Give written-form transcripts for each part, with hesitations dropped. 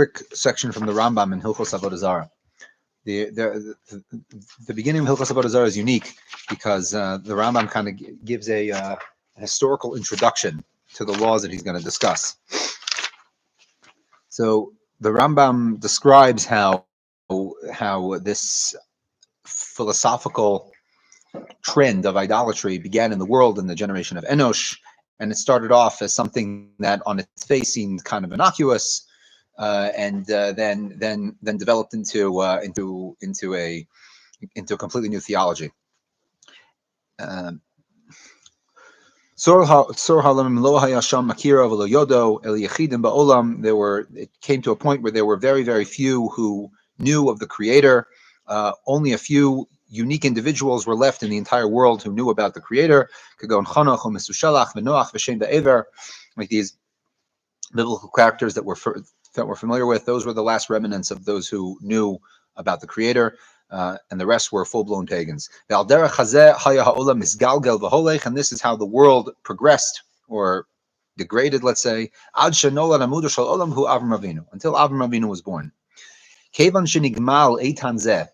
quick section from the Rambam in Hilchos Avodah Zarah. The beginning of Hilchos Avodah Zarah is unique because the Rambam kind of gives a historical introduction to the laws that he's going to discuss. So the Rambam describes how this philosophical trend of idolatry began in the world in the generation of Enosh, and it started off as something that on its face seemed kind of innocuous, and then developed into a completely new theology. It came to a point where there were very, very few who knew of the Creator. Only a few unique individuals were left in the entire world who knew about the Creator, like these biblical characters that we're familiar with. Those were the last remnants of those who knew about the Creator, and the rest were full-blown pagans. And this is how the world progressed or degraded, let's say, until Avram Avinu was born.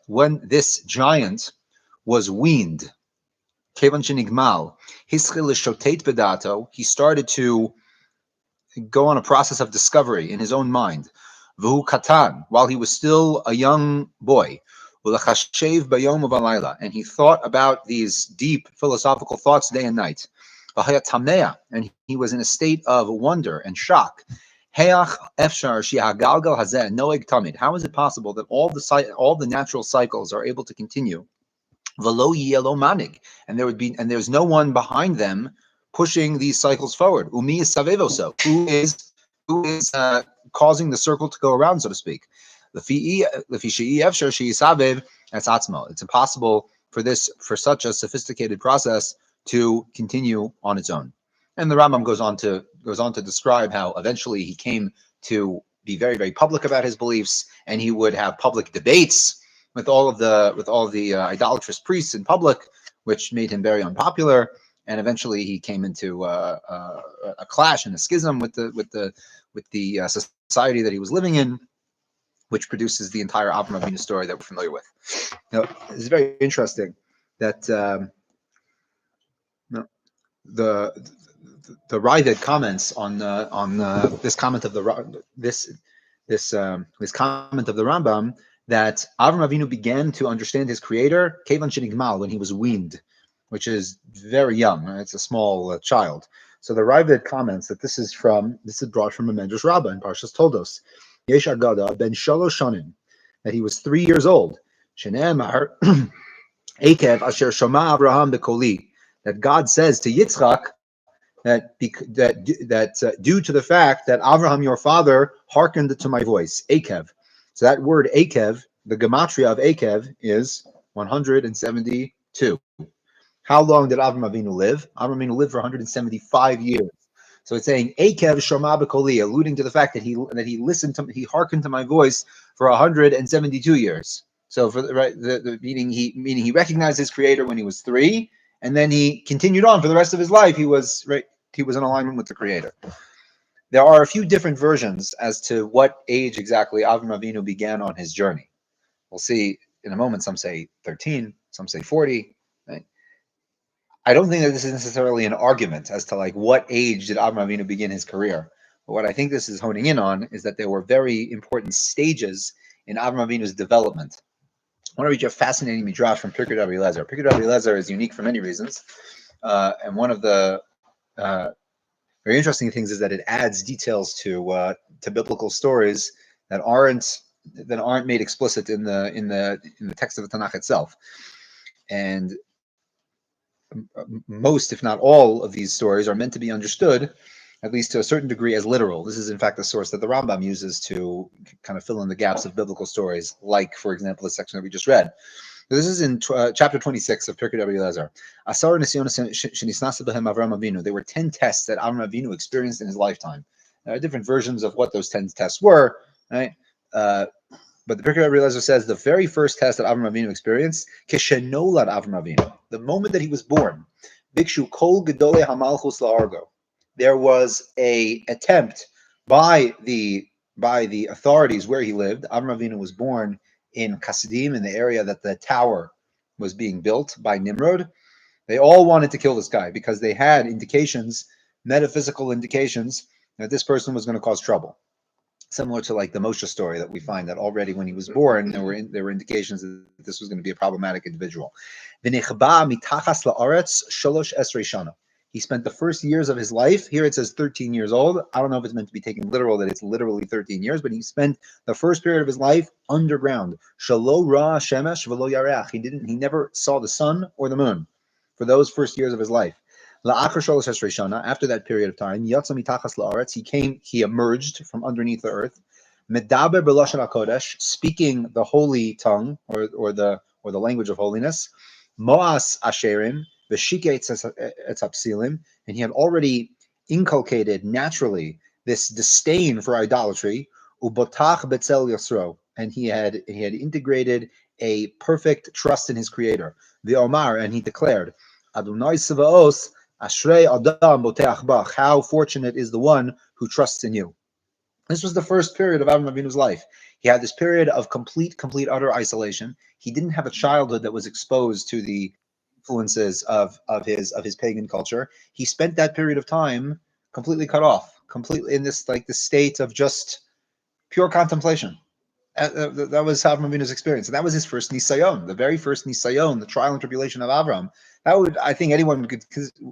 When this giant was weaned, he started to go on a process of discovery in his own mind. While he was still a young boy, and he thought about these deep philosophical thoughts day and night. And he was in a state of wonder and shock. How is it possible that all the natural cycles are able to continue? And there's no one behind them pushing these cycles forward. Who is causing the circle to go around, so to speak? It's impossible for such a sophisticated process to continue on its own. And the Rambam goes on to describe how eventually he came to be very, very public about his beliefs, and he would have public debates with all of the idolatrous priests in public, which made him very unpopular. And eventually he came into a clash and a schism with the society that he was living in, which produces the entire Avram Avinu story that we're familiar with. Now, it's very interesting that the Ravid comments on this comment of this comment of the Rambam, that Avram Avinu began to understand his Creator kevan shenigmal, when he was weaned, which is very young. It's a small child. So the Ravid comments that this is brought from a Medrash Rabbah in Parshas Toldos. Yesh Agada ben Shalosh Shanim, that he was 3 years old. Shene'emar Ekev asher shama Abraham bekoli, that God says to Yitzchak that due to the fact that Abraham your father hearkened to my voice. Ekev. So that word Ekev, the gematria of Ekev is 172. How long did Avram Avinu live? Avram Avinu lived for 175 years. So it's saying Ekev Shama B'Koli, alluding to the fact that he hearkened to my voice for 172 years. So for meaning he recognized his Creator when he was 3, and then he continued on for the rest of his life. He was in alignment with the Creator. There are a few different versions as to what age exactly Avram Avinu began on his journey. We'll see in a moment. Some say 13, some say 40. Right? I don't think that this is necessarily an argument as to what age did Avram Avinu begin his career. But what I think this is honing in on is that there were very important stages in Avram Avinu's development. I want to read you a fascinating midrash from Pirkei Rabbi Eliezer. Pirkei Rabbi Eliezer is unique for many reasons, and one of the very interesting things is that it adds details to biblical stories that aren't made explicit in the text of the Tanakh itself. And most, if not all, of these stories are meant to be understood, at least to a certain degree, as literal. This is, in fact, the source that the Rambam uses to kind of fill in the gaps of biblical stories, like, for example, the section that we just read. This is in chapter 26 of Pirkei Rabbi Eliezer. There were 10 tests that Avram Avinu experienced in his lifetime. There are different versions of what those 10 tests were, right? But the Pirkei Rabbi Eliezer says the very first test that Avram Avinu experienced, Keshenolad Avram Avinu, the moment that he was born, Bikshu Kol Gedolei Hamalchus La'argo. There was an attempt by the by the authorities where he lived. Avram Avinu was born in Kasidim, in the area that the tower was being built by Nimrod. They all wanted to kill this guy because they had indications, metaphysical indications, that this person was going to cause trouble. Similar to like the Moshe story that we find that already when he was born, there were indications that this was going to be a problematic individual. He spent the first years of his life. Here it says 13 years old. I don't know if it's meant to be taken literal that it's literally 13 years, but he spent the first period of his life underground. Shelo ra shemesh v'lo yareach. He never saw the sun or the moon for those first years of his life. After that period of time, he emerged from underneath the earth, medaber b'lashon hakodesh, speaking the holy tongue or the language of holiness, moas asherim, v'shike etzapsilim, and he had already inculcated naturally this disdain for idolatry, ubotach betzel yosro, and he had integrated a perfect trust in his creator, the Omar, and he declared, Adonai Sevaos, Ashrei Adam Boteach Bach, how fortunate is the one who trusts in you. This was the first period of Avram Avinu's life. He had this period of complete, utter isolation. He didn't have a childhood that was exposed to the influences of his pagan culture. He spent that period of time completely cut off, completely in this state of just pure contemplation. That was Avram Avinu's experience, and that was his first nisayon, the very first nisayon, the trial and tribulation of Avram. I think anyone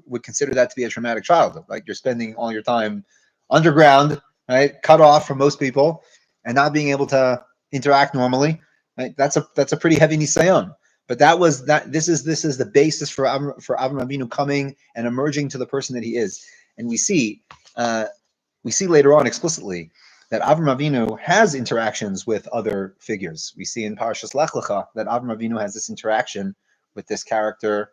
would consider that to be a traumatic childhood. Like you're spending all your time underground, right, cut off from most people, and not being able to interact normally. Right? That's a pretty heavy nisayon. But this is the basis for Avram Avinu coming and emerging to the person that he is, and we see later on explicitly that Avram Avinu has interactions with other figures. We see in Parashas Lech Lecha that Avram Avinu has this interaction with this character.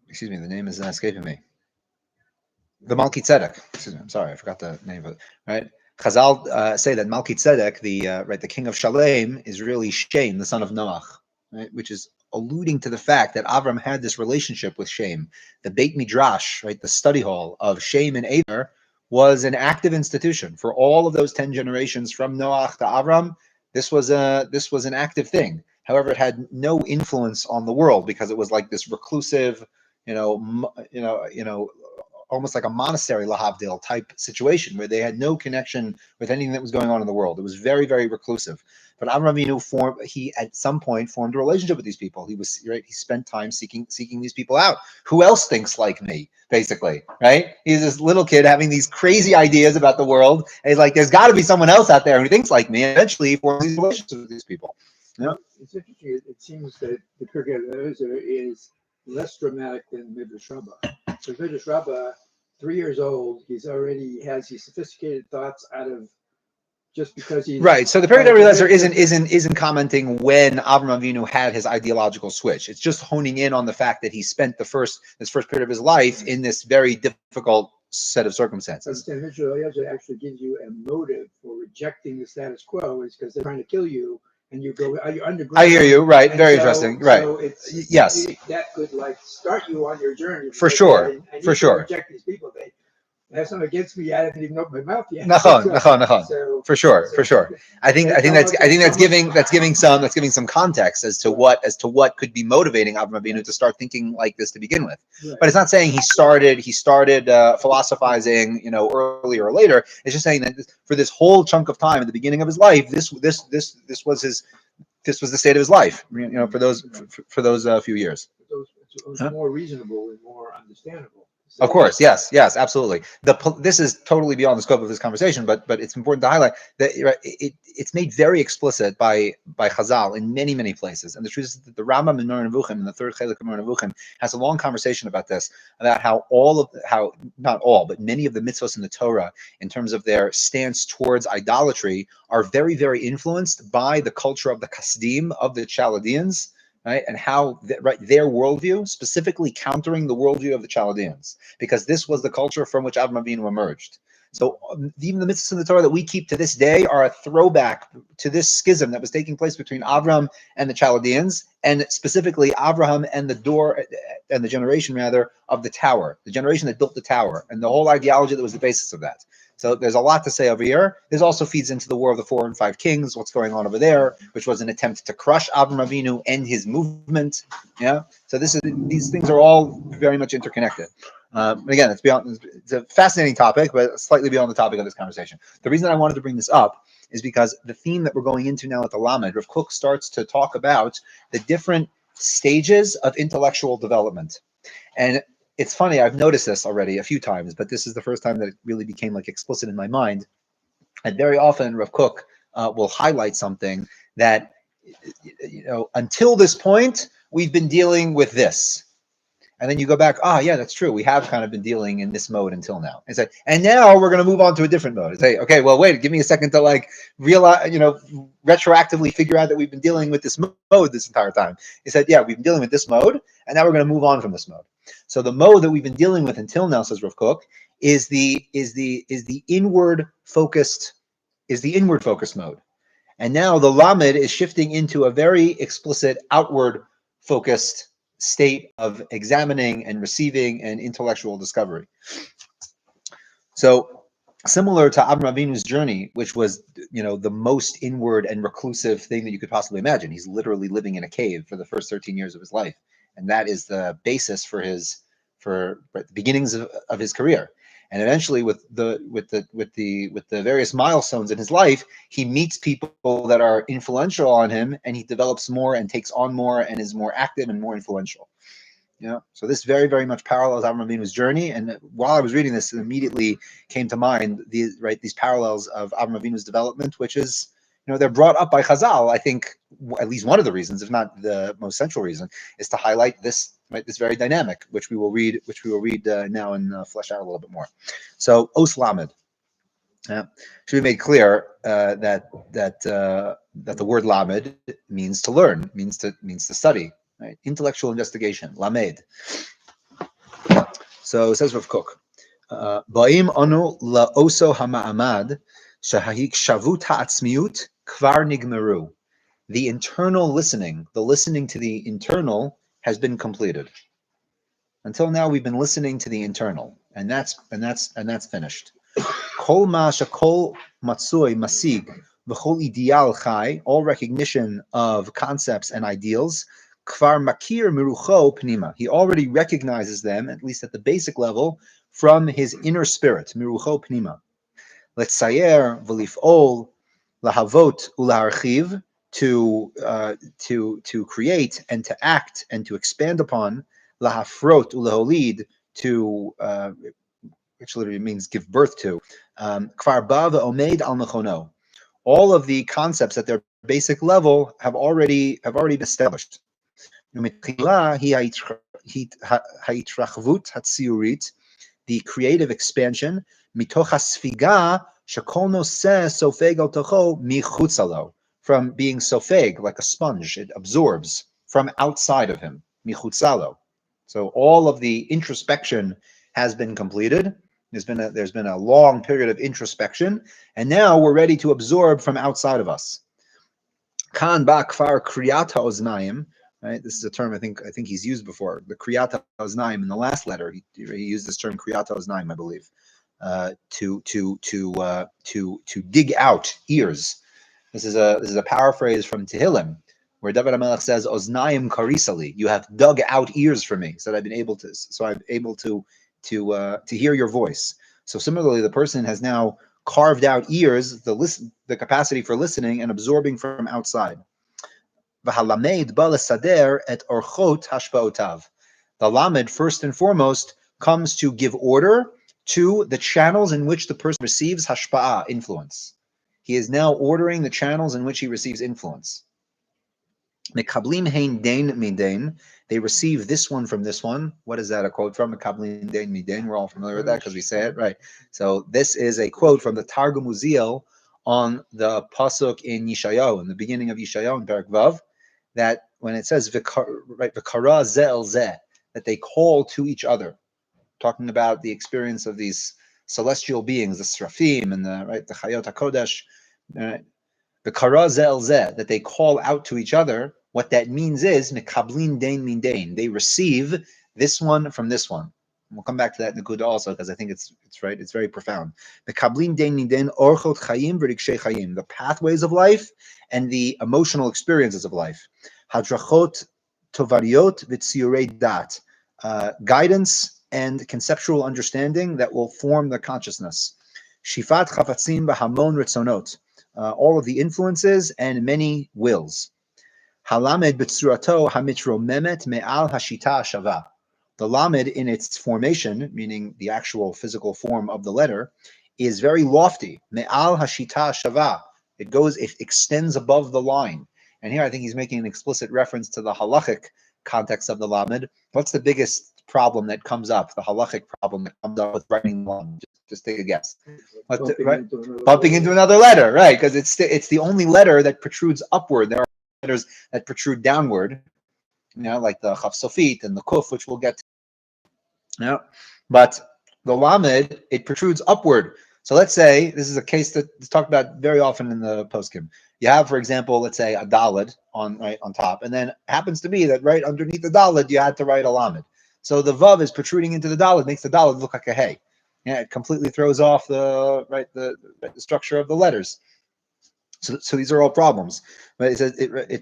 Excuse me, the name is escaping me. The Malki Tzedek. Excuse me, I'm sorry, I forgot the name of it. Right? Chazal say that Malki Tzedek, the king of Shalem, is really Shem, the son of Noach, right? Which is alluding to the fact that Avram had this relationship with Shem. The Beit Midrash, right, the study hall of Shem and Aver, was an active institution for all of those 10 generations from Noach to Avram. This was an active thing. However, it had no influence on the world because it was like this reclusive, almost like a monastery lahavdil type situation where they had no connection with anything that was going on in the world. It was very, very reclusive. But Avram Avinu at some point formed a relationship with these people. He spent time seeking these people out. Who else thinks like me? Basically, right? He's this little kid having these crazy ideas about the world. And he's like, there's got to be someone else out there who thinks like me. And eventually, he forms these relationships with these people. Yeah. It's interesting. It seems that the Pirkei Eliezer is less dramatic than Midrash Rabbah. So Midrash Rabbah, 3 years old, he has these sophisticated thoughts out of just because he's right. So the Pirkei Eliezer isn't commenting when Avram Avinu had his ideological switch. It's just honing in on the fact that he spent this first period of his life in this very difficult set of circumstances. Midrash Eliezer actually gives you a motive for rejecting the status quo is because they're trying to kill you. And you go, are you underground? I hear you. Right. Very interesting. Right. So yes. That could start you on your journey. For sure. And for sure. Reject these people. They have something against me. I haven't even opened my mouth yet. So, for sure. I think that's giving some context as to what could be motivating Avram Avinu to start thinking like this to begin with. Right. But it's not saying he started philosophizing, earlier or later. It's just saying that for this whole chunk of time at the beginning of his life, this was the state of his life. For those few years. It was more reasonable and more understandable. Of course, yes, absolutely. This is totally beyond the scope of this conversation, but it's important to highlight that it's made very explicit by Chazal in many places. And the truth is that the Rambam in Moreh Nevuchim, in the third Chelik of Moreh Nevuchim, has a long conversation about this, about how not all, but many of the mitzvos in the Torah, in terms of their stance towards idolatry, are very, very influenced by the culture of the Kasdim, of the Chaldeans. Right, and how their worldview, specifically countering the worldview of the Chaldeans, because this was the culture from which Avram Avinu emerged. So even the mitzvahs in the Torah that we keep to this day are a throwback to this schism that was taking place between Avram and the Chaldeans, and specifically Abraham and the generation rather of the tower, the generation that built the tower, and the whole ideology that was the basis of that. So there's a lot to say over here. This also feeds into the War of the 4 and 5 Kings, what's going on over there, which was an attempt to crush Avram Avinu and his movement. Yeah. So these things are all very much interconnected. Again, it's a fascinating topic, but slightly beyond the topic of this conversation. The reason I wanted to bring this up is because the theme that we're going into now at the Lamed, Rav Kook starts to talk about the different stages of intellectual development. And it's funny, I've noticed this already a few times, but this is the first time that it really became like explicit in my mind. And very often Rav Kook will highlight something that, until this point, we've been dealing with this. And then you go back, yeah, that's true. We have kind of been dealing in this mode until now. It's like, and now we're going to move on to a different mode. It's like, okay, well, wait, give me a second to like realize, retroactively figure out that we've been dealing with this mode this entire time. He said, yeah, we've been dealing with this mode, and now we're going to move on from this mode. So the mode that we've been dealing with until now, says Rav Kook, is the inward focused mode. And now the Lamed is shifting into a very explicit outward focused state of examining and receiving and intellectual discovery. So similar to Avraham Avinu's journey, which was, the most inward and reclusive thing that you could possibly imagine. He's literally living in a cave for the first 13 years of his life. And that is the basis for the beginnings of his career. And eventually, with the various milestones in his life, he meets people that are influential on him, and he develops more and takes on more and is more active and more influential. So this very, very much parallels Avraham Avinu's journey. And while I was reading this, it immediately came to mind these parallels of Avraham Avinu's development, which is, they're brought up by Chazal. I think at least one of the reasons, if not the most central reason, is to highlight this very dynamic, which we will read now and flesh out a little bit more. So Os Lamed. Should be made clear that the word Lamed means to learn, means to study. Right? Intellectual investigation, Lamed. So it says Rav Kook, Ba'im anu la'oso hama'amad shahik ha'atzmiut kvar nigmeru. The internal listening, the listening to the internal, has been completed. Until now, we've been listening to the internal, and that's finished. Kol ma shakol matsui masig v'chol ideal chai, all recognition of concepts and ideals. Kvar makir mirucho pnima. He already recognizes them, at least at the basic level, from his inner spirit. Mirucho pnima. Letzayer v'lif'ol lahavot ularchiv, to create and to act and to expand upon. Lahafrot ulaholid, which literally means give birth to. Kvar ba v'omed al mechono. All of the concepts at their basic level have already been established. The creative expansion, from being sofeg, like a sponge, it absorbs from outside of him, michutzalo. So all of the introspection has been completed. There's been a long period of introspection, and now we're ready to absorb from outside of us. Kan ba kfar kriyata oznayim. Right, this is a term I think he's used before. The kriyata oznaim in the last letter, he used this term kriyata oznaim, I believe, to dig out ears. This is a paraphrase from Tehillim, where David HaMelech says, "Oznaim karisali," you have dug out ears for me, so that I'm able to hear your voice. So similarly, the person has now carved out ears, the capacity for listening and absorbing from outside. The Lamed, first and foremost, comes to give order to the channels in which the person receives hashpa'ah, influence. He is now ordering the channels in which he receives influence. Mekablim hein dein midein. They receive this one from this one. What is that a quote from? Mekablim dein midein. We're all familiar with that because we say it, right? So this is a quote from the Targum Uziel on the pasuk in Yeshayahu, in the beginning of Yeshayahu in Perek Vav, that when it says v'kara ze el ze, that they call to each other, talking about the experience of these celestial beings, the Srafim and the Chayot HaKodesh, the Kara Zel Zeh, that they call out to each other. What that means is Mekablin Dain Min Dain. They receive this one from this one. We'll come back to that in the Kuda also, because I think it's right. It's very profound. Mekablin Dain Min Dain Orchot Chayim V'Rikshei Chayim, the pathways of life and the emotional experiences of life. Hadrachot Tovariot V'Tziurei Dat, guidance and conceptual understanding that will form the consciousness. Shifat Chafatzim B'Hamon Ritzonot, all of the influences and many wills. Halamed b'tzurato hamitromemet me'al hashita shava. The lamed in its formation, meaning the actual physical form of the letter, is very lofty. Me'al hashita shava. It extends above the line. And here I think he's making an explicit reference to the halachic context of the lamed. What's the biggest problem that comes up? The halachic problem that comes up with writing the lamed? Just take a guess. Bumping into another letter, right? Because it's the only letter that protrudes upward. There are letters that protrude downward, like the Chaf Sofit and the Kuf, which we'll get to. But the Lamed, it protrudes upward. So let's say this is a case that's talked about very often in the poskim. You have, for example, let's say a Daled on top, and then it happens to be that right underneath the Daled you had to write a Lamed. So the Vav is protruding into the Daled, makes the Daled look like a Hey. Yeah, it completely throws off the structure of the letters. So these are all problems. But it says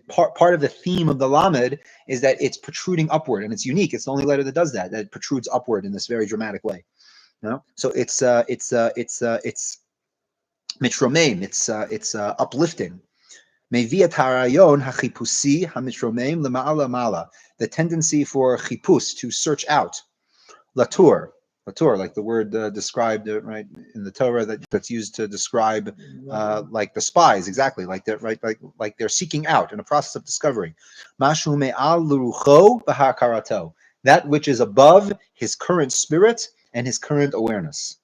part of the theme of the Lamed is that it's protruding upward, and it's unique. It's the only letter that does that. That it protrudes upward in this very dramatic way. So it's mitromeim. It's uplifting. Meviat harayon hachipusi hamitromeim lema'ala mala. The tendency for chipus, to search out. Latur, like the word described right in the Torah that's used to describe like the spies, exactly, like they're like they're seeking out in a process of discovery. Mashu me'al l'rucho b'hakarato, that which is above his current spirit and his current awareness.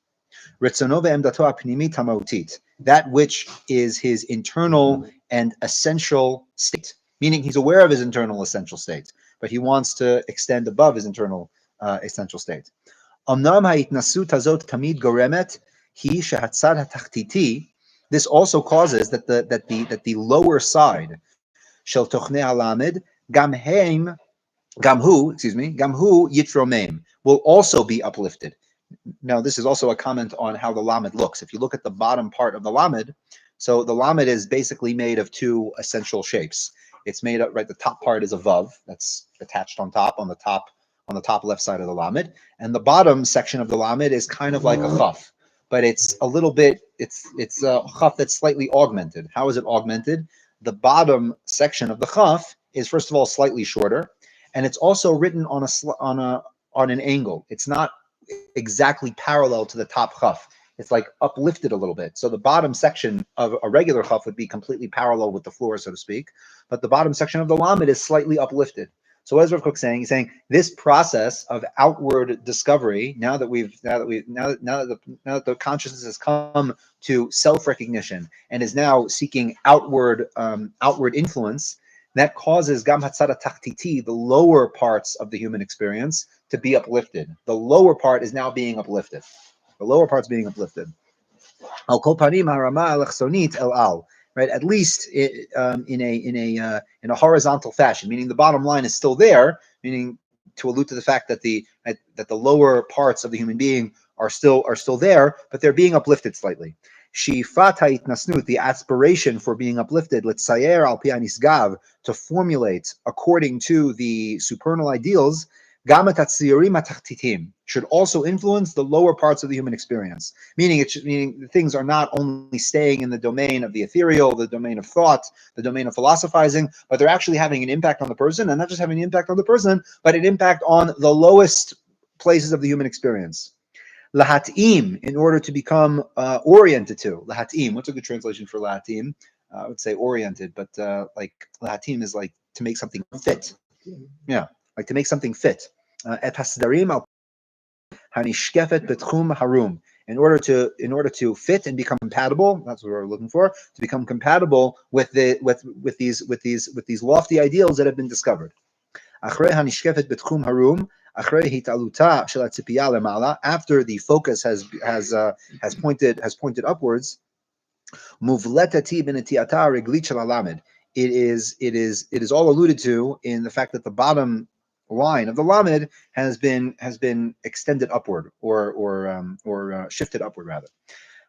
Ritzono ve'emdato ha'pnimit ha'mautit, that which is his internal and essential state, meaning he's aware of his internal essential state, but he wants to extend above his internal essential state. This also causes that the lower side shel tochnei halamed gamhu yitromem will also be uplifted. Now this is also a comment on how the lamed looks. If you look at the bottom part of the lamed, so the lamed is basically made of two essential shapes. It's made up, the top part is a vav that's attached on the top left side of the lamed, and the bottom section of the lamed is kind of like a chaf, but it's a little bit, it's a chaf that's slightly augmented. How is it augmented? The bottom section of the chaf is, first of all, slightly shorter, and it's also written on an angle. It's not exactly parallel to the top chaf. It's like uplifted a little bit. So the bottom section of a regular chaf would be completely parallel with the floor, so to speak, but the bottom section of the lamed is slightly uplifted. So what is Rav Kook saying? He's saying this process of outward discovery, now that the consciousness has come to self-recognition and is now seeking outward influence, that causes gam hatzara tachtiti, the lower parts of the human experience, to be uplifted. The lower part is now being uplifted. The lower part's being uplifted. Al kol panim harama alechsonit el al. Right, at least in a horizontal fashion, meaning the bottom line is still there, meaning to allude to the fact that the lower parts of the human being are still there, but they're being uplifted slightly. Shifat ha'itnasnut, the aspiration for being uplifted, letzayer al pi hanisgav, to formulate according to the supernal ideals, gamat hatziorim hatachtitim, should also influence the lower parts of the human experience. Meaning things are not only staying in the domain of the ethereal, the domain of thought, the domain of philosophizing, but they're actually having an impact on the person, and not just having an impact on the person, but an impact on the lowest places of the human experience. Lahatim, in order to become oriented to. Lahatim, what's a good translation for lahatim? I would say oriented, but like lahatim is like to make something fit. Yeah, like to make something fit. Et hasdarim al hanishkefet betchum harum. In order to fit and become compatible, that's what we're looking for, to become compatible with these lofty ideals that have been discovered. Achrei hanishkefet betchum harum After the focus has pointed upwards, it is all alluded to in the fact that the bottom line of the lamed has been extended upward or shifted upward rather.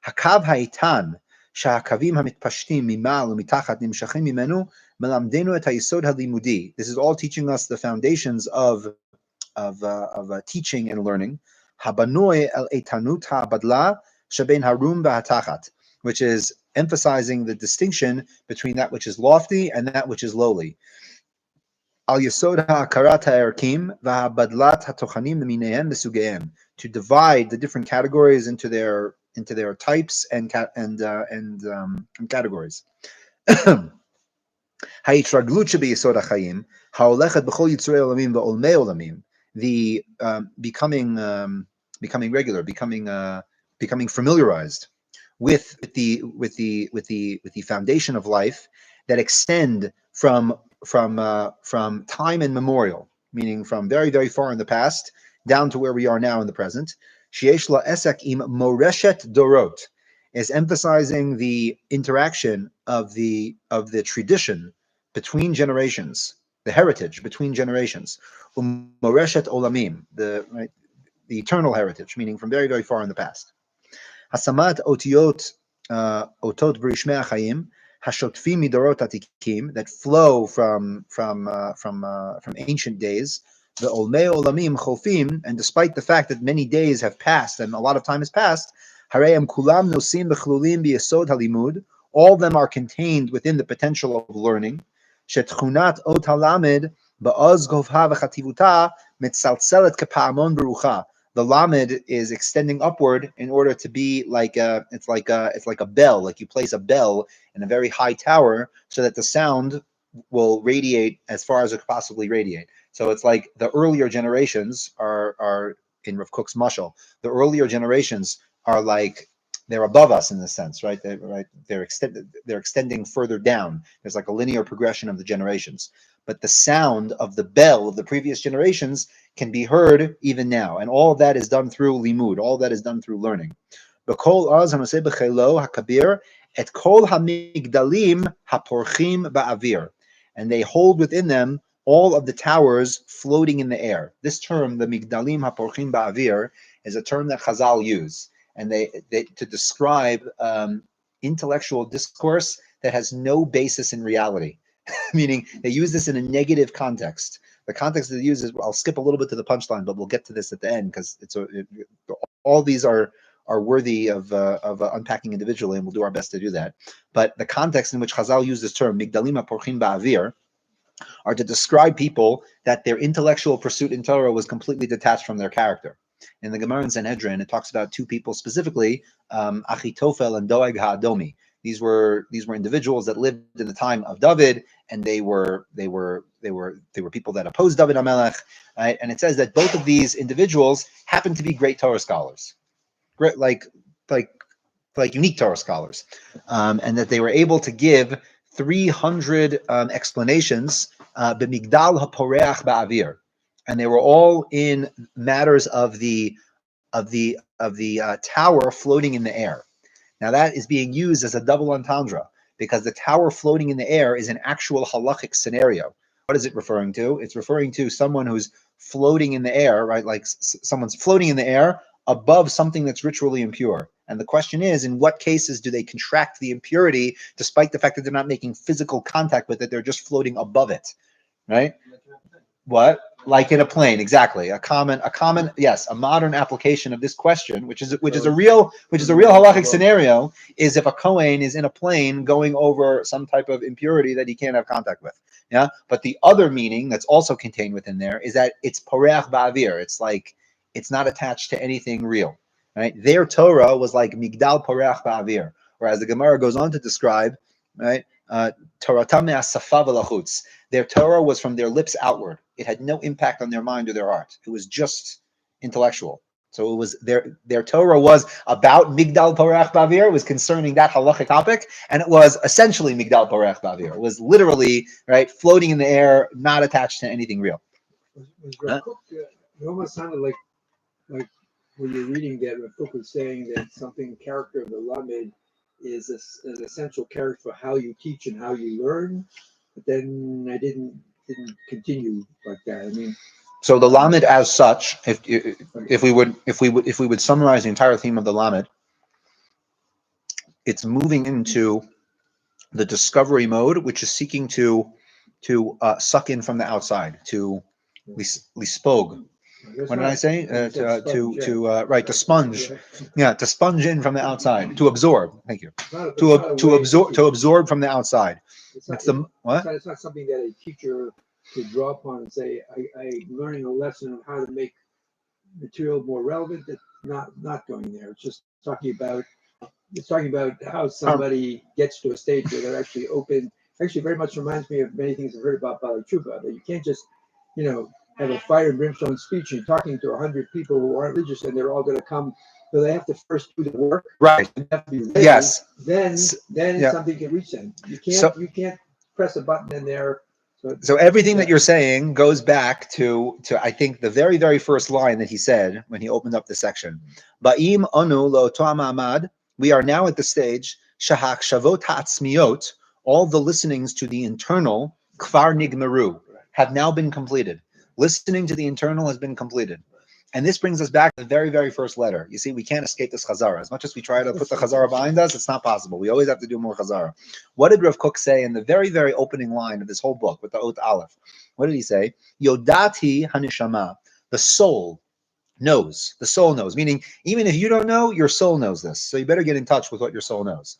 הקו האיתן שהקווים המתפשטים ממעל ומתחת נמשכים ממנו מלמדנו את היסוד הלימודי. This is all teaching us the foundations of teaching and learning. הבנוי על איתנות הבדלה שבין הרום והתחת, which is emphasizing the distinction between that which is lofty and that which is lowly. על יסוד הכרת הערכים והבדלת התוכנים למיניהם וסוגיהם, to divide the different categories into their types and categories. ההתרגלות שביסוד החיים, ההולכת בכל יצורי עולמים ועולמי עולמים, the becoming regular, becoming familiarized with the foundation of life that extend from time immemorial, meaning from very, very far in the past down to where we are now in the present. Sheyesh la esek im moreshet dorot is emphasizing the interaction of the tradition between generations, the heritage between generations. Moreshet olamim, the eternal heritage, meaning from very, very far in the past. Hasamat otiot otot brishmei achayim hashotfim midorot atikim, that flow from ancient days. The olmei olamim cholfim, and despite the fact that many days have passed and a lot of time has passed, harayim kulam nosim bechlulim biyesod halimud, all of them are contained within the potential of learning. Shetchunat ot halamed ba'oz govha v'chativuta mitzaltzelet kepa'amon berucha. The lamed is extending upward in order to be like it's like a bell, like you place a bell in a very high tower so that the sound will radiate as far as it could possibly radiate. So it's like the earlier generations are in Rav Kook's mashal. The earlier generations are like they're above us in this sense, right? They're extending further down. There's like a linear progression of the generations. But the sound of the bell of the previous generations can be heard even now, and all of that is done through limud. All of that is done through learning. B'kol az hanoseh b'chelo hakabir et kol hamigdalim haporchim ba'avir, and they hold within them all of the towers floating in the air. This term, the migdalim haporchim ba'avir, is a term that Chazal use, and they to describe intellectual discourse that has no basis in reality. Meaning they use this in a negative context. The context that they use is, I'll skip a little bit to the punchline, but we'll get to this at the end because all these are worthy of unpacking individually, and we'll do our best to do that. But the context in which Chazal used this term, migdalim haporchim ba'avir, are to describe people that their intellectual pursuit in Torah was completely detached from their character. In the Gemara in Sanhedrin, it talks about two people specifically, Achitofel and Doeg HaAdomi. These were individuals that lived in the time of David, and they were people that opposed David HaMelech, right? And it says that both of these individuals happened to be great Torah scholars, great like unique Torah scholars, and that they were able to give 300 explanations, b'migdal haporeach ba'avir, and they were all in matters of the tower floating in the air. Now that is being used as a double entendre because the tower floating in the air is an actual halachic scenario. What is it referring to? It's referring to someone who's floating in the air, right? Like someone's floating in the air above something that's ritually impure. And the question is, in what cases do they contract the impurity despite the fact that they're not making physical contact with it? They're just floating above it, right? What? Like in a plane, exactly. A common, yes, a modern application of this question, which is a real halachic scenario, is if a Kohen is in a plane going over some type of impurity that he can't have contact with. Yeah. But the other meaning that's also contained within there is that it's poreach ba'avir. It's like it's not attached to anything real. Right? Their Torah was like migdal poreach ba'avir, whereas the Gemara goes on to describe, right? Toratam me'asafa v'lachutz. Their Torah was from their lips outward. It had no impact on their mind or their heart. It was just intellectual. So it was their Torah was about migdal poreach ba'avir. It was concerning that halachic topic, and it was essentially migdal poreach ba'avir. It was literally right floating in the air, not attached to anything real. Was Rav Kook It almost sounded like when you're reading that, what Kook was saying that something character of the Lamed is an essential character for how you teach and how you learn. But then I didn't continue like that. I mean, So the Lamed as such, if we would summarize the entire theme of the Lamed, it's moving into the discovery mode, which is seeking to suck in from the outside, to lispog. What did I say? Right, to sponge. Yeah, to sponge in from the outside, to absorb. Thank you. To absorb from the outside. It's not something that a teacher could draw upon and say, I'm learning a lesson of how to make material more relevant. That's not going there. It's talking about how somebody gets to a stage where they're actually open. Actually, very much reminds me of many things I've heard about Bali Chuba, that you can't just, have a fire and brimstone speech. You're talking to 100 people who aren't religious, and they're all going to come. So they have to first do the work. Right. They have to be ready. Yes. Then something can reach them. You can't press a button in there. So everything that you're saying goes back to I think the very, very first line that he said when he opened up the section. Ba'im anu lo to'amamad. We are now at the stage shahak shavot ha'atzmiot. All the listenings to the internal kfar nigmeru have now been completed. Listening to the internal has been completed. And this brings us back to the very, very first letter. You see, we can't escape this chazara. As much as we try to put the chazara behind us, it's not possible. We always have to do more chazara. What did Rav Kook say in the very, very opening line of this whole book with the Ot Aleph? What did he say? Yodati hanishama. The soul knows. The soul knows. Meaning, even if you don't know, your soul knows this. So you better get in touch with what your soul knows.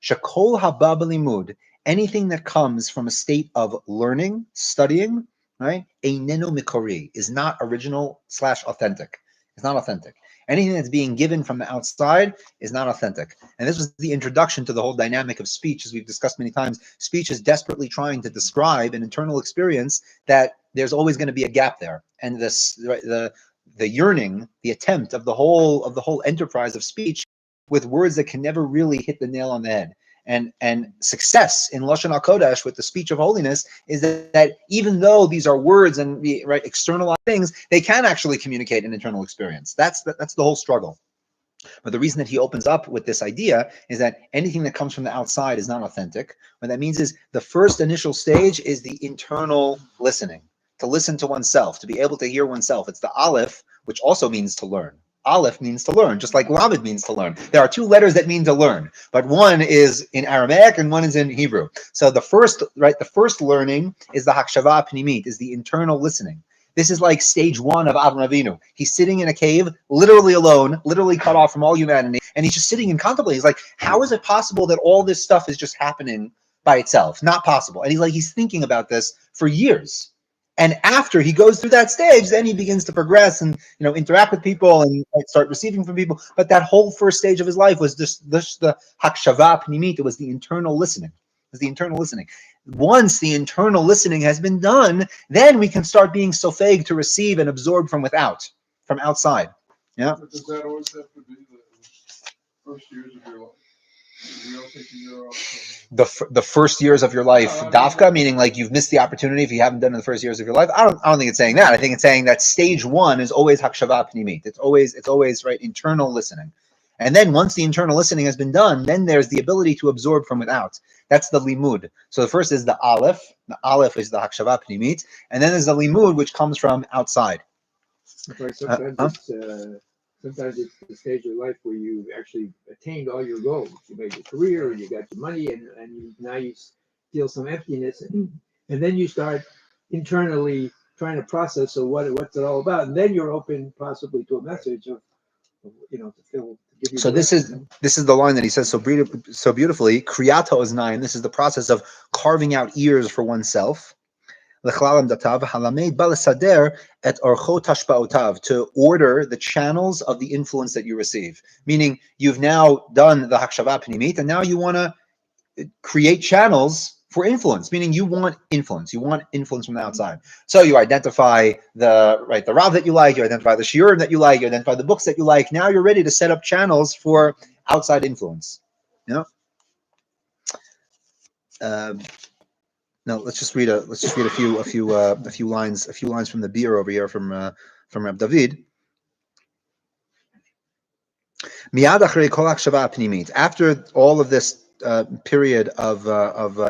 Shakol haba b'limud. Anything that comes from a state of learning, studying, right? Eineno mikori is not original / authentic. It's not authentic. Anything that's being given from the outside is not authentic. And this was the introduction to the whole dynamic of speech, as we've discussed many times. Speech is desperately trying to describe an internal experience that there's always going to be a gap there. And the yearning, the attempt of the whole enterprise of speech with words that can never really hit the nail on the head. And success in Lashon HaKodesh with the speech of holiness is that even though these are words and external things, they can actually communicate an internal experience. That's the whole struggle. But the reason that he opens up with this idea is that anything that comes from the outside is not authentic. What that means is the first initial stage is the internal listening, to listen to oneself, to be able to hear oneself. It's the Aleph, which also means to learn. Aleph means to learn, just like Lamed means to learn. There are two letters that mean to learn, but one is in Aramaic and one is in Hebrew. So the first learning is the Hakshava Pnimit, is the internal listening. This is like stage one of Avram Avinu. He's sitting in a cave, literally alone, literally cut off from all humanity, and he's just sitting and contemplating. He's like, how is it possible that all this stuff is just happening by itself? Not possible. And he's thinking about this for years. And after he goes through that stage, then he begins to progress and interact with people and start receiving from people. But that whole first stage of his life was just the hakshava pnimit. It was the internal listening. It was the internal listening. Once the internal listening has been done, then we can start being sofeg to receive and absorb from without, from outside. Yeah. But does that always have to be the first years of your life? The first years of your life, dafka, meaning like you've missed the opportunity if you haven't done it in the first years of your life. I don't think it's saying that. I think it's saying that stage one is always hakshava pnimit. It's always right, internal listening. And then once the internal listening has been done, then there's the ability to absorb from without. That's the limud. So the first is the aleph. The aleph is the hakshava pnimit, and then there's the limud, which comes from outside. Sometimes it's the stage of life where you've actually attained all your goals. You made your career, and you got your money, and now you feel some emptiness, and then you start internally trying to process. So what's it all about? And then you're open possibly to a message of to fill. To give you so this is the line that he says so beautifully. Kriyato is 9. This is the process of carving out ears for oneself. To order the channels of the influence that you receive. Meaning you've now done the hakshava pnimit, and now you want to create channels for influence. Meaning you want influence. You want influence from the outside. So you identify the Rav that you like, you identify the shiurim that you like, you identify the books that you like. Now you're ready to set up channels for outside influence. No, let's just read a few lines from the beer over here from from Reb David. Miyad achrei kol hakshava pnimit. After all of this period of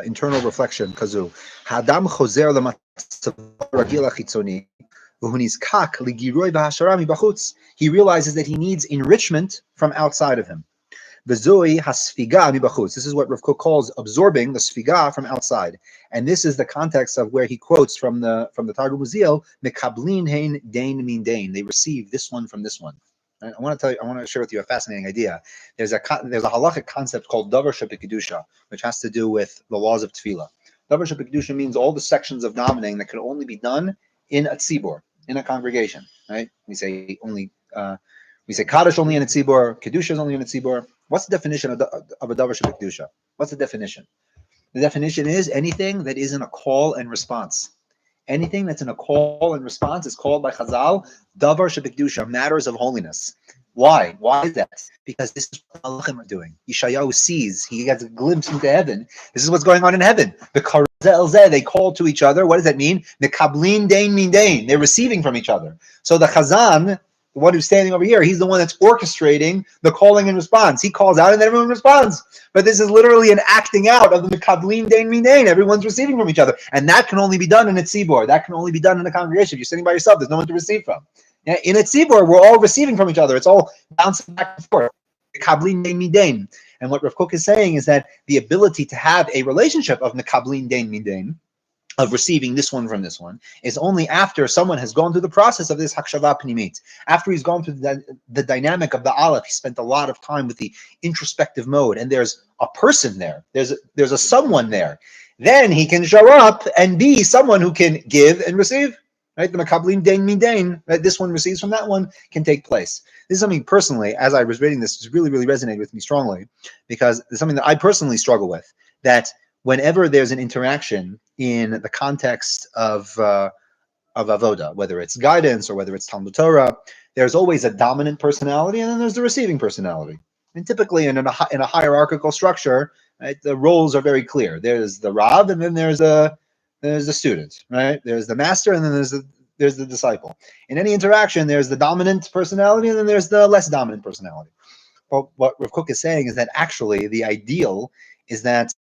internal reflection, kazu, hadam chozer lematzavo ragil hachitzoni, v'hu nizkak ligiroi v'hashara mibachutz. He realizes that he needs enrichment from outside of him. V'zoi hasfiga mibachutz. This is what Rav Kook calls absorbing the sfiga from outside, and this is the context of where he quotes from the Targum Uziel, mekablin hein dain min dain. They receive this one from this one. I want to share with you a fascinating idea. There's a halachic concept called davar shebekidusha, which has to do with the laws of tefillah. Davar shebekidusha means all the sections of davening that can only be done in a tzibor, in a congregation. Right? We say kaddish only in a tzibor, kedusha is only in a tzibor. What's the definition of a davar shebekidusha? What's the definition? The definition is anything that isn't a call and response. Anything that's in a call and response is called by Chazal davar shebekdusha, matters of holiness. Why? Why is that? Because this is what Malachim are doing. Yeshayahu sees, he gets a glimpse into heaven. This is what's going on in heaven. The Karzel Zeh, they call to each other. What does that mean? Mekablin dain min dain. They're receiving from each other. So the Chazan, the one who's standing over here, he's the one that's orchestrating the calling and response. He calls out and then everyone responds. But this is literally an acting out of the mekablin dain min dain. Everyone's receiving from each other. And that can only be done in a tzibor. That can only be done in a congregation. If you're sitting by yourself, there's no one to receive from. In a tzibor, we're all receiving from each other. It's all bouncing back and forth. Mekablin dain min dain. And what Rav Kook is saying is that the ability to have a relationship of mekablin dain min dain, of receiving this one from this one, is only after someone has gone through the process of this hakshava pnimit. After he's gone through the dynamic of the aleph, he spent a lot of time with the introspective mode, and there's a person there, there's a someone there. Then he can show up and be someone who can give and receive. Right, the mekablin dain min dain, right? This one receives from that one can take place. This is something personally, as I was reading this, just really resonated with me strongly, because it's something that I personally struggle with. That whenever there's an interaction in the context of avoda, whether it's guidance or whether it's Talmud Torah, there's always a dominant personality, and then there's the receiving personality. And typically, in a hierarchical structure, right, the roles are very clear. There's the Rav, and then there's the student, right? There's the master, and then there's the disciple. In any interaction, there's the dominant personality, and then there's the less dominant personality. But what Rav Kook is saying is that actually the ideal is that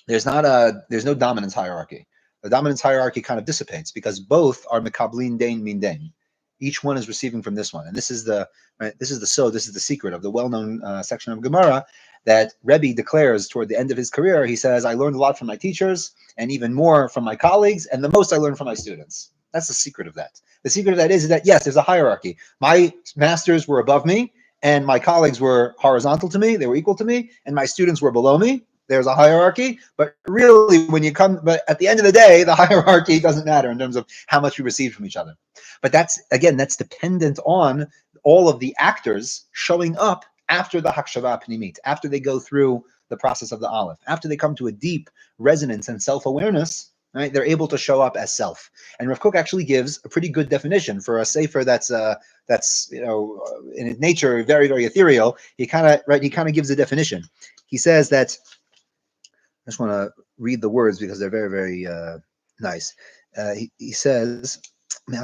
there's no dominance hierarchy. The dominance hierarchy kind of dissipates because both are mekablin dain min dain. Each one is receiving from this one, and this is the secret of the well-known section of Gemara that Rabbi declares toward the end of his career. He says, "I learned a lot from my teachers, and even more from my colleagues, and the most I learned from my students." That's the secret of that. The secret of that is that yes, there's a hierarchy. My masters were above me, and my colleagues were horizontal to me; they were equal to me, and my students were below me. There's a hierarchy, but really but at the end of the day, the hierarchy doesn't matter in terms of how much we receive from each other. But that's dependent on all of the actors showing up after the hakshava pnimit, after they go through the process of the aleph, after they come to a deep resonance and self-awareness, right? They're able to show up as self. And Rav Kook actually gives a pretty good definition for a sefer that's in its nature very ethereal. He kind of gives a definition. He says that, I just want to read the words because they're very nice. He says, excuse me,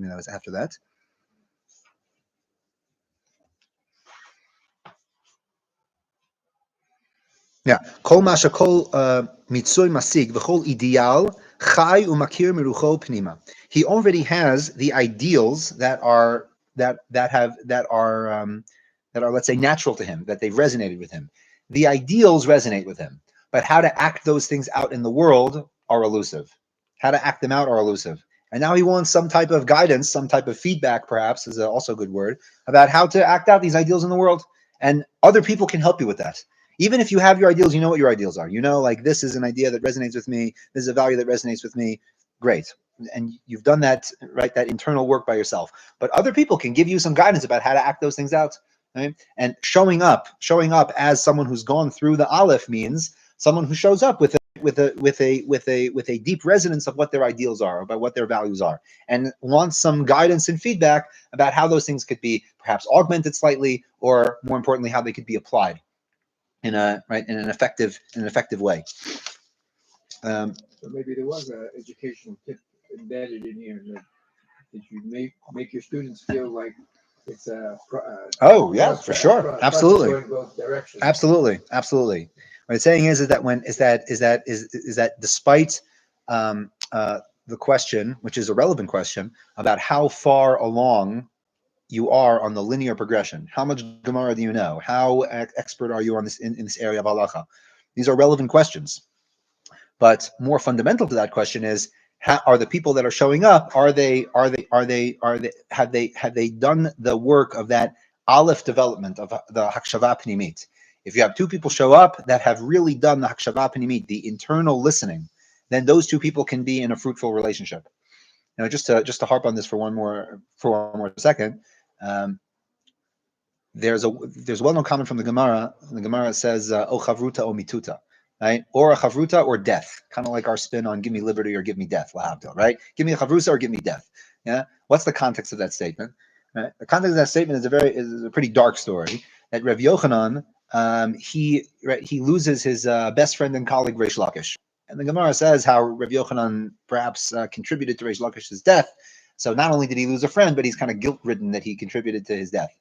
that was after that. Yeah. Kol masha kol mitzoy masig v'chol ideal chai umakir merucho pnima. He already has the ideals that are let's say natural to him, that they've resonated with him. The ideals resonate with him, but how to act those things out in the world are elusive. How to act them out are elusive. And now he wants some type of guidance, some type of feedback, perhaps is also a good word, about how to act out these ideals in the world. And other people can help you with that. Even if you have your ideals, you know what your ideals are. You know, like, this is an idea that resonates with me. This is a value that resonates with me. Great. And you've done that, right? That internal work by yourself. But other people can give you some guidance about how to act those things out. Right? And showing up as someone who's gone through the aleph means someone who shows up with a deep resonance of what their ideals are, about what their values are, and wants some guidance and feedback about how those things could be perhaps augmented slightly, or more importantly, how they could be applied in an effective way. So maybe there was an educational tip embedded in here that that you make your students feel like it's a Oh yeah, for sure, process absolutely. going both directions. Absolutely, absolutely. What it's saying is that when is that despite the question, which is a relevant question about how far along you are on the linear progression, how much Gemara do you know, how expert are you on this in this area of halacha? These are relevant questions. But more fundamental to that question is: how, are the people that are showing up? Have they done the work of that aleph development of the hakshava pnimit? If you have two people show up that have really done the hakshava pnimit, the internal listening, then those two people can be in a fruitful relationship. Now, just to harp on this for one more second, there's a well-known comment from the Gemara. The Gemara says, "O chavruta o mituta," right? Or a chavruta or death, kind of like our spin on "give me liberty" or "give me death," lahavdil, right? Give me a chavrusa or give me death. Yeah. What's the context of that statement? Right? The context of that statement is a pretty dark story. That Rav Yochanan, he loses his best friend and colleague Reish Lakish, and the Gemara says how Rav Yochanan perhaps contributed to Reish Lakish's death. So not only did he lose a friend, but he's kind of guilt-ridden that he contributed to his death.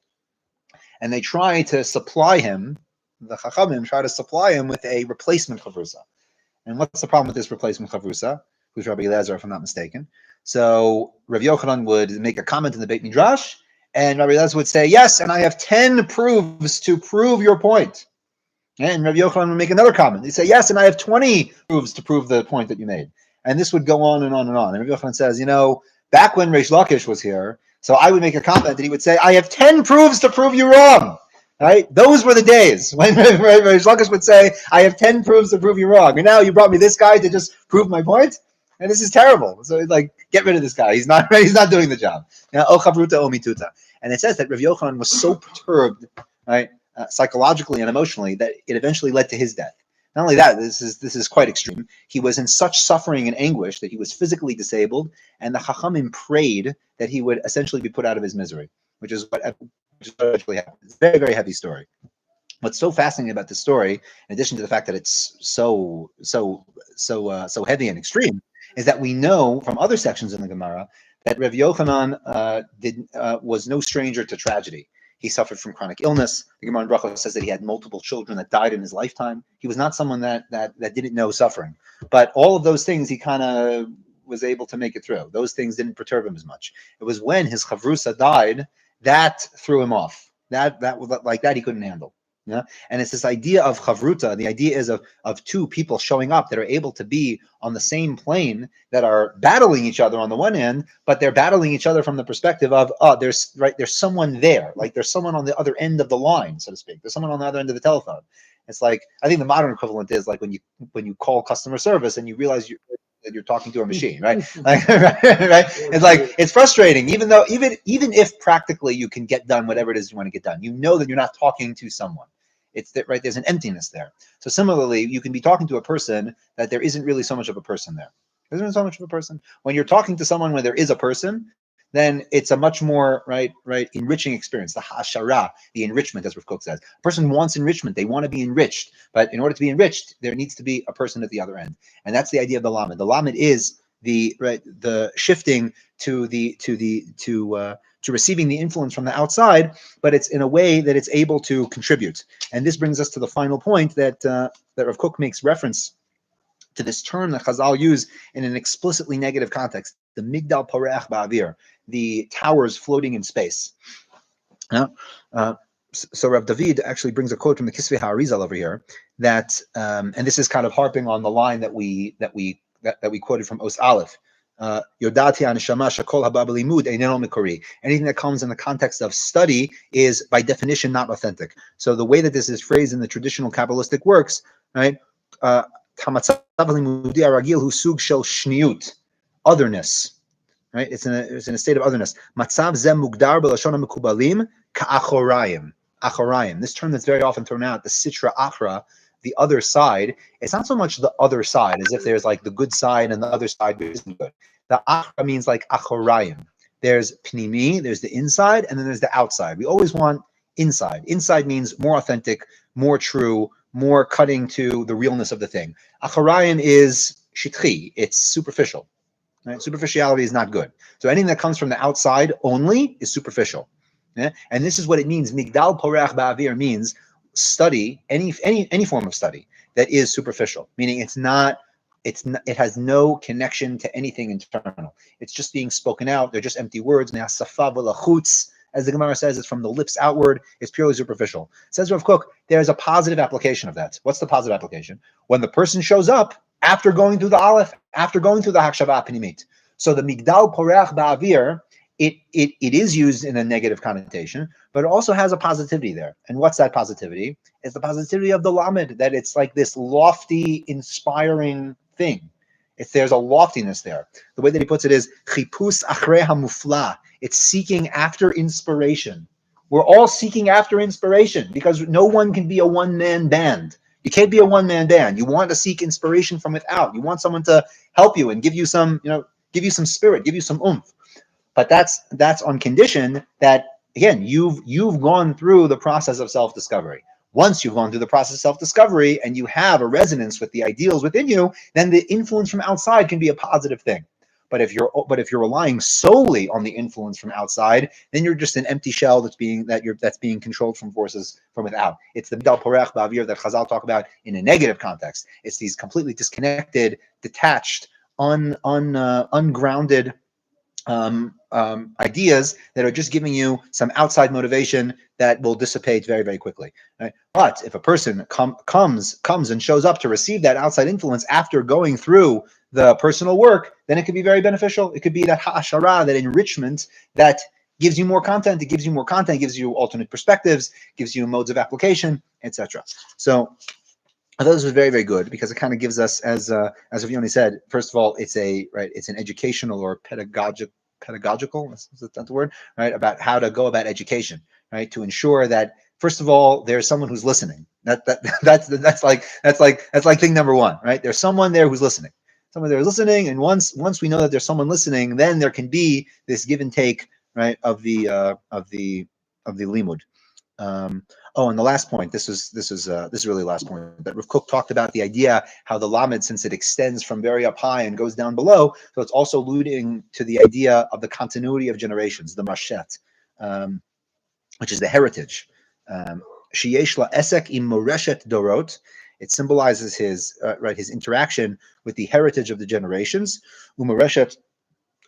And they try to supply him, the Chachamim try to supply him with a replacement chavrusa. And what's the problem with this replacement chavrusa? Who's Rabbi Eliezer, if I'm not mistaken. So Rav Yochanan would make a comment in the Beit Midrash, and Rabbi Eliezer would say, yes, and I have 10 proofs to prove your point. And Rav Yochanan would make another comment. He'd say, yes, and I have 20 proofs to prove the point that you made. And this would go on and on and on. And Rav Yochanan says, back when Reish Lakish was here, so I would make a comment that he would say, I have 10 proofs to prove you wrong. Right? Those were the days when Reish Lakish would say, I have 10 proofs to prove you wrong. And now you brought me this guy to just prove my point? And this is terrible. So get rid of this guy. He's not doing the job. O chavruta o mituta. And it says that Rav Yochanan was so perturbed, right, psychologically and emotionally, that it eventually led to his death. Not only that, this is quite extreme. He was in such suffering and anguish that he was physically disabled, and the Chachamim prayed that he would essentially be put out of his misery, which is what actually happened. It's a very, very heavy story. What's so fascinating about this story, in addition to the fact that it's so heavy and extreme, is that we know from other sections in the Gemara that Rav Yochanan was no stranger to tragedy. He suffered from chronic illness. The Gemara in Brachot says that he had multiple children that died in his lifetime. He was not someone that didn't know suffering. But all of those things, he kind of was able to make it through. Those things didn't perturb him as much. It was when his chavrusa died that threw him off. That was like that he couldn't handle. Yeah, and it's this idea of chavruta. The idea is of two people showing up that are able to be on the same plane, that are battling each other on the one end, but they're battling each other from the perspective of there's someone there, like there's someone on the other end of the line, so to speak. There's someone on the other end of the telephone. It's like, I think the modern equivalent is like when you call customer service and you realize that you're talking to a machine, right? Right? It's like, it's frustrating, even if practically you can get done whatever it is you want to get done. You know that you're not talking to someone. It's that, right? There's an emptiness there. So similarly, you can be talking to a person that there isn't really so much of a person there. There isn't so much of a person. When you're talking to someone where there is a person, then it's a much more enriching experience. The hashara, the enrichment, as Rav Kook says. A person wants enrichment. They want to be enriched. But in order to be enriched, there needs to be a person at the other end. And that's the idea of the lamed. The lamed is the shifting to receiving the influence from the outside, but it's in a way that it's able to contribute. And this brings us to the final point that Rav Kook makes reference to this term that Chazal use in an explicitly negative context, the migdal pareach ba'avir, the towers floating in space. So Rav David actually brings a quote from the Kisvei HaArizal over here that, and this is kind of harping on the line that we quoted from Os Aleph. Yodati aneshama shakol haba b'limud eineno mikori. Anything that comes in the context of study is by definition not authentic. So the way that this is phrased in the traditional Kabbalistic works, right? Hamatzav limudi aragil hu sug shel shniut, otherness, right? It's in a state of otherness. Matzav zem mugdar b'lashon ha'mekubalim ka'achorayim. Achorayim. This term that's very often thrown out, the sitra achra, the other side. It's not so much the other side, as if there's like the good side and the other side isn't good. The achra means like achorayim. There's pnimi, there's the inside, and then there's the outside. We always want inside. Inside means more authentic, more true, more cutting to the realness of the thing. Achorayim is shitchi, it's superficial. Right? Superficiality is not good. So anything that comes from the outside only is superficial. Yeah? And this is what it means. Migdal poreach ba'avir means study, any form of study that is superficial, meaning it has no connection to anything internal. It's just being spoken out. They're just empty words. As the Gemara says, it's from the lips outward. It's purely superficial. Says Rav Kook, there's a positive application of that. What's the positive application? When the person shows up after going through the Aleph, after going through the Hakshava Pnimit. So the Migdal Poreach Ba'avir, it is used in a negative connotation, but it also has a positivity there. And what's that positivity? It's the positivity of the Lamed, that it's like this lofty, inspiring thing. There's a loftiness there. The way that he puts it is chipus achrei hamufla. It's seeking after inspiration. We're all seeking after inspiration because no one can be a one-man band. You can't be a one-man band. You want to seek inspiration from without. You want someone to help you and give you some, give you some spirit, give you some oomph. But that's on condition that, again, you've gone through the process of self-discovery. Once you've gone through the process of self-discovery and you have a resonance with the ideals within you, then the influence from outside can be a positive thing. But if you're relying solely on the influence from outside, then you're just an empty shell that's being controlled from forces from without. It's the Migdal Poreach Ba'avir that Chazal talk about in a negative context. It's these completely disconnected, detached, ungrounded ideas that are just giving you some outside motivation that will dissipate very, very quickly. Right? But if a person comes and shows up to receive that outside influence after going through the personal work, then it could be very beneficial. It could be that ha'ashara, that enrichment that gives you more content. It gives you more content, gives you alternate perspectives, gives you modes of application, etc. So I thought this was very, very good because it kind of gives us, as Ravioni said, first of all, it's an educational or pedagogical, is that the word, right? About how to go about education, right? To ensure that, first of all, there's someone who's listening. That's like thing number one, right? There's someone there who's listening. Someone there is listening, and once we know that there's someone listening, then there can be this give and take, right, of the limud. And the last point. This is really the last point that Rav Kook talked about, the idea how the lamed, since it extends from very up high and goes down below, so it's also alluding to the idea of the continuity of generations, the mashet, which is the heritage. Sheyesh la esek im moreshet dorot. It symbolizes his interaction with the heritage of the generations. Umoreshet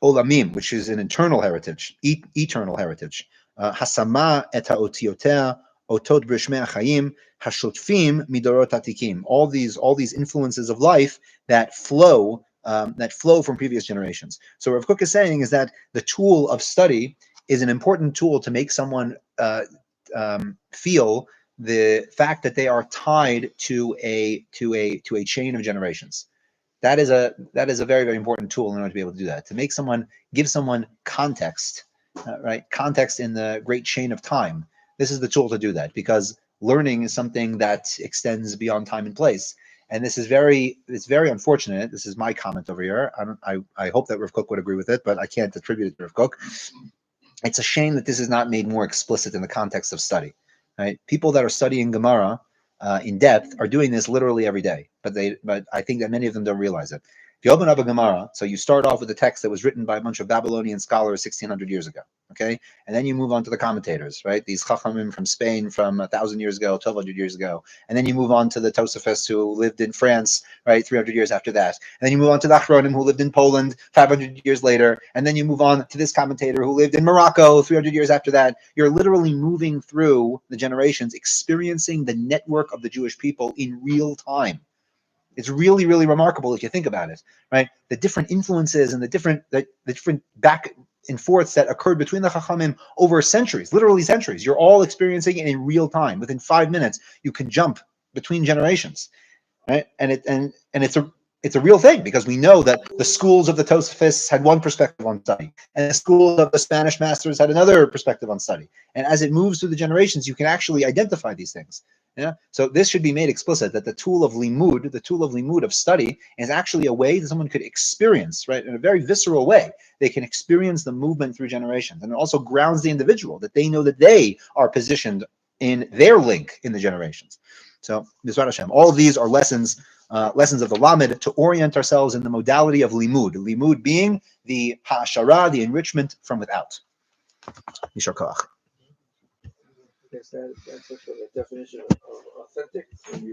olamim, which is an internal heritage, eternal heritage. Hasama et haotiotea otot brishmei achayim hashotfim midorot atikim. All these influences of life that flow from previous generations. So what Rav Kook is saying is that the tool of study is an important tool to make someone feel the fact that they are tied to a chain of generations. That is a very, very important tool in order to be able to do that. To give someone context, context in the great chain of time. This is the tool to do that, because learning is something that extends beyond time and place. And this is it's very unfortunate. This is my comment over here. I hope that Rav Kook would agree with it, but I can't attribute it to Rav Kook. It's a shame that this is not made more explicit in the context of study. Right? People that are studying Gemara in depth are doing this literally every day, but I think that many of them don't realize it. If you open up a Gemara, so you start off with a text that was written by a bunch of Babylonian scholars 1,600 years ago, okay? And then you move on to the commentators, right? These Chachamim from Spain from 1,000 years ago, 1,200 years ago. And then you move on to the Tosafos who lived in France, right, 300 years after that. And then you move on to the Achronim who lived in Poland 500 years later. And then you move on to this commentator who lived in Morocco 300 years after that. You're literally moving through the generations, experiencing the network of the Jewish people in real time. It's really, really remarkable if you think about it, right? The different influences and the different back and forths that occurred between the Chachamim over centuries, literally centuries. You're all experiencing it in real time. Within 5 minutes, you can jump between generations, right? And it's a real thing, because we know that the schools of the Tosafos had one perspective on study, and the schools of the Spanish masters had another perspective on study. And as it moves through the generations, you can actually identify these things. Yeah. So this should be made explicit, that the tool of limud of study is actually a way that someone could experience, right, in a very visceral way. They can experience the movement through generations, and it also grounds the individual, that they know that they are positioned in their link in the generations. So, Mizrat Hashem, all of these are lessons lessons of the Lamed to orient ourselves in the modality of limud. Limud being the ha'ashara, the enrichment from without. Yishar koach. I guess that's sort of a definition of authentic. When you